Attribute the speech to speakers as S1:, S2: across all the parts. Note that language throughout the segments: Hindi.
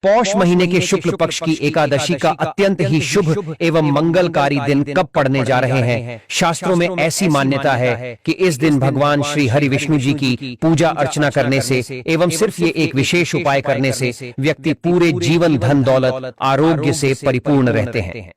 S1: पौष महीने के शुक्ल पक्ष की एकादशी का अत्यंत ही शुभ एवं मंगलकारी दिन कब पड़ने जा रहे हैं। शास्त्रों में ऐसी मान्यता है कि इस दिन भगवान श्री हरि विष्णु जी की पूजा अर्चना करने से एवं सिर्फ ये एक विशेष उपाय करने से व्यक्ति पूरे जीवन धन दौलत आरोग्य से परिपूर्ण रहते हैं।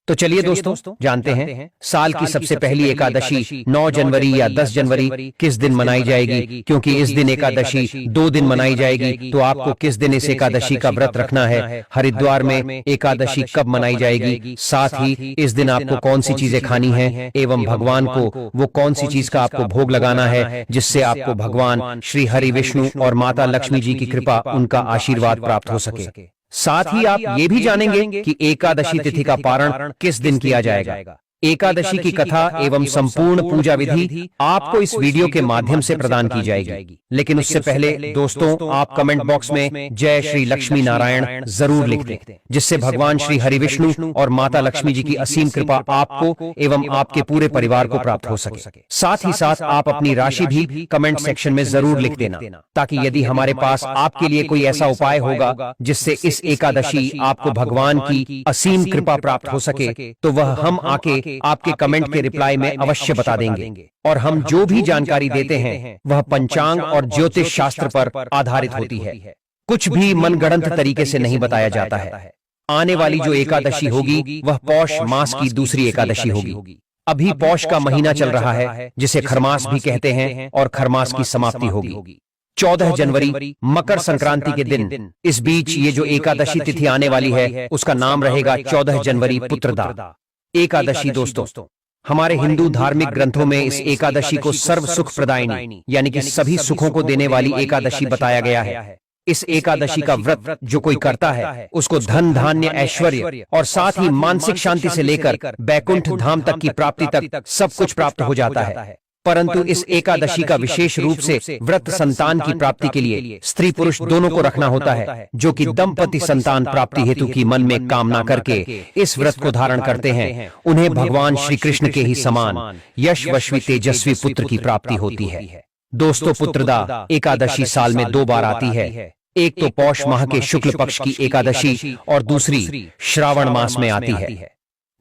S1: तो चलिए दोस्तों जानते हैं साल की सबसे पहली एकादशी 9 जनवरी या 10 जनवरी किस दिन मनाई जाएगी। क्योंकि इस दिन एकादशी 2 दिन मनाई जाएगी, तो आपको किस दिन इस एकादशी का व्रत रखना है, हरिद्वार में एकादशी कब मनाई जाएगी, साथ ही इस दिन आपको कौन सी चीजें खानी है एवं भगवान को वो कौन सी चीज का आपको भोग लगाना है जिससे आपको भगवान श्री हरि विष्णु और माता लक्ष्मी जी की कृपा, उनका आशीर्वाद प्राप्त हो सके। साथ ही आप ये भी जानेंगे कि एकादशी तिथि का पारण किस दिन किया जाएगा। एकादशी की कथा एवं संपूर्ण पूजा विधि आपको इस वीडियो के माध्यम से प्रदान की जाएगी। लेकिन उससे पहले दोस्तों, आप कमेंट बॉक्स में जय श्री लक्ष्मी नारायण जरूर लिख दें, जिससे भगवान श्री हरि विष्णु और माता लक्ष्मी जी की असीम कृपा आपको एवं आपके पूरे परिवार को प्राप्त हो सके। साथ ही साथ आप अपनी राशि भी कमेंट सेक्शन में जरूर लिख देना, ताकि यदि हमारे पास आपके लिए कोई ऐसा उपाय होगा जिससे इस एकादशी आपको भगवान की असीम कृपा प्राप्त हो सके, तो वह हम आके आपके कमेंट के रिप्लाई में अवश्य बता देंगे। और हम जो भी जानकारी देते हैं वह पंचांग और ज्योतिष शास्त्र पर आधारित होती है, कुछ भी मनगढ़ंत तरीके से नहीं बताया जाता है। आने वाली जो एकादशी होगी वह पौष मास की दूसरी एकादशी होगी। अभी पौष का महीना चल रहा है, जिसे खरमास भी कहते हैं, और खरमास की समाप्ति होगी 14 जनवरी मकर संक्रांति के दिन। इस बीच ये जो एकादशी तिथि आने वाली है उसका नाम रहेगा 14 जनवरी पुत्रदा एकादशी। दोस्तों, हमारे हिंदू धार्मिक ग्रंथों में इस एकादशी को सर्व सुख प्रदायिनी यानी कि सभी सुखों को देने वाली एकादशी बताया गया है। इस एकादशी का व्रत जो कोई करता है उसको धन धान्य ऐश्वर्य और साथ ही मानसिक शांति से लेकर बैकुंठ धाम तक की प्राप्ति तक सब कुछ प्राप्त हो जाता है। परंतु इस एकादशी का विशेष रूप से व्रत संतान की प्राप्ति के लिए स्त्री पुरुष दोनों को रखना होता है, जो कि दंपति संतान प्राप्ति हेतु की मन में कामना करके इस व्रत को धारण करते हैं। उन्हें भगवान श्री कृष्ण के ही समान यशस्वी तेजस्वी पुत्र की प्राप्ति होती है। दोस्तों, पुत्रदा एकादशी साल में 2 बार आती है। एक तो पौष माह के शुक्ल पक्ष की एकादशी और दूसरी श्रावण मास में आती है।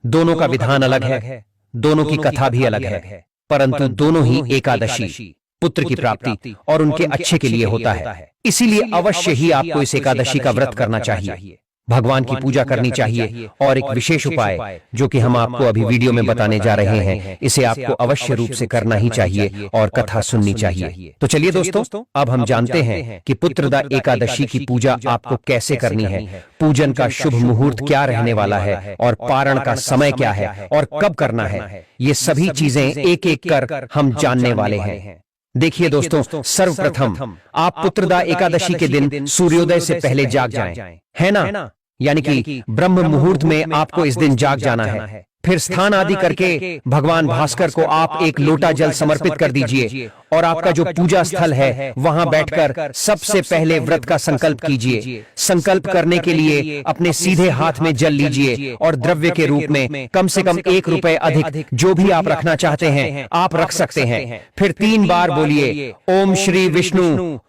S1: दोनों का विधान अलग है, दोनों की कथा भी अलग है, परंतु दोनों ही एकादशी पुत्र की प्राप्ति और उनके अच्छे के लिए होता है। इसीलिए अवश्य ही आपको इस एकादशी का व्रत करना चाहिए, भगवान की पूजा करनी चाहिए। और एक विशेष उपाय जो कि हम आपको अभी वीडियो में बताने जा रहे हैं, इसे आपको अवश्य रूप से करना ही चाहिए और कथा सुननी चाहिए। तो चलिए दोस्तों, अब हम जानते हैं कि पुत्रदा एकादशी की पूजा आपको कैसे करनी है, पूजन का शुभ मुहूर्त क्या रहने वाला है और पारण का समय क्या है और कब करना है। ये सभी चीजें एक एक कर हम जानने वाले हैं। देखिए दोस्तों, सर्वप्रथम आप पुत्रदा एकादशी के दिन सूर्योदय से पहले जाग जाएं, है ना, यानी कि ब्रह्म मुहूर्त में आपको इस दिन जाग जाना है। फिर स्नान आदि करके भगवान भास्कर को आप एक लोटा जल समर्पित कर दीजिए और आपका जो पूजा स्थल है वहां बैठकर सबसे पहले व्रत का संकल्प कीजिए। संकल्प करने के लिए अपने सीधे हाथ में जल लीजिए और द्रव्य के रूप में कम से कम 1 रुपए अधिक जो भी आप रखना चाहते हैं आप रख सकते हैं। फिर 3 बार बोलिए ओम श्री विष्णु,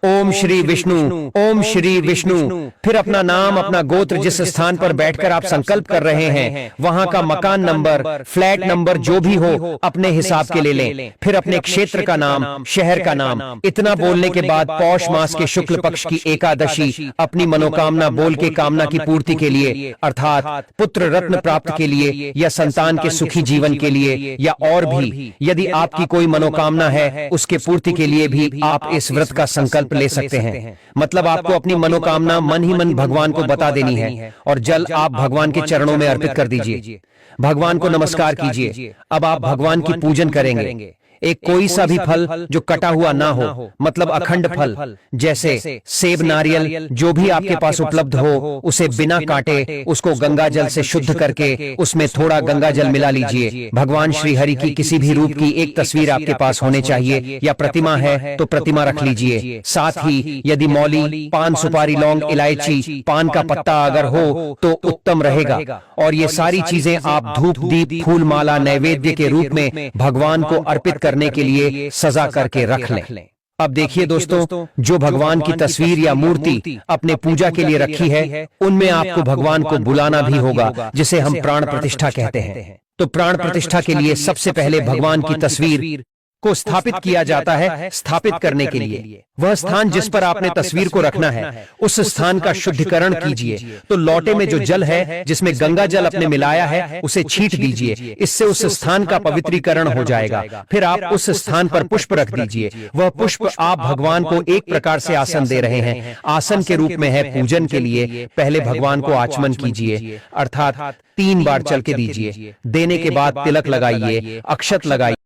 S1: ओम श्री विष्णु, ओम श्री विष्णु। फिर अपना नाम, अपना गोत्र, जिस स्थान पर बैठकर आप संकल्प कर रहे हैं वहां का मकान नंबर, फ्लैट नंबर जो भी हो अपने हिसाब के ले लें। फिर अपने क्षेत्र का नाम, शहर का नाम। इतना बोलने के बाद पौष मास के शुक्ल पक्ष की एकादशी अपनी मनोकामना बोल के कामना की पूर्ति के लिए, अर्थात पुत्र रत्न प्राप्त के लिए या संतान के सुखी जीवन के लिए या और भी यदि आपकी कोई मनोकामना है उसके पूर्ति के लिए भी आप इस व्रत का संकल्प ले सकते हैं। मतलब आपको अपनी मनोकामना मन ही मन भगवान को बता देनी है और जल आप भगवान के चरणों में अर्पित कर दीजिए। भगवान को नमस्कार कीजिए। अब आप भगवान की पूजन करेंगे। एक कोई सा भी फल जो कटा हुआ ना हो, मतलब अखंड फल, जैसे सेब, नारियल, जो भी आपके पास उपलब्ध हो उसे बिना काटे उसको गंगा जल से शुद्ध करके उसमें थोड़ा गंगा जल मिला लीजिए। भगवान श्री हरि की किसी भी रूप की एक तस्वीर आपके पास होनी चाहिए या प्रतिमा है तो प्रतिमा रख लीजिए। साथ ही यदि मौली, पान, सुपारी, लौंग, इलायची, पान का पत्ता अगर हो तो उत्तम रहेगा। और ये सारी चीजें आप धूप, दीप, फूल माला नैवेद्य के रूप में भगवान को अर्पित करने के लिए सजा करके रख लें। अब देखिए दोस्तों, जो भगवान की तस्वीर या मूर्ति अपने पूजा के लिए रखी है, उनमें आपको भगवान को बुलाना भी होगा, जिसे हम प्राण प्रतिष्ठा कहते हैं। तो प्राण प्रतिष्ठा के लिए सबसे पहले भगवान की तस्वीर को स्थापित किया जाता है। स्थापित करने के लिए वह स्थान जिस पर आपने तस्वीर को रखना है, उस स्थान का शुद्धिकरण कीजिए। तो लोटे में जो जल है, जिसमें गंगा जल आपने मिलाया है, उसे छींट दीजिए। इससे उस स्थान का पवित्रीकरण हो जाएगा। फिर आप उस स्थान पर पुष्प रख दीजिए। वह पुष्प आप भगवान को एक प्रकार से आसन दे रहे हैं। आसन के रूप में है पूजन के लिए। पहले भगवान को आचमन कीजिए, अर्थात 3 बार चल के दीजिए। देने के बाद तिलक लगाइए, अक्षत लगाइए।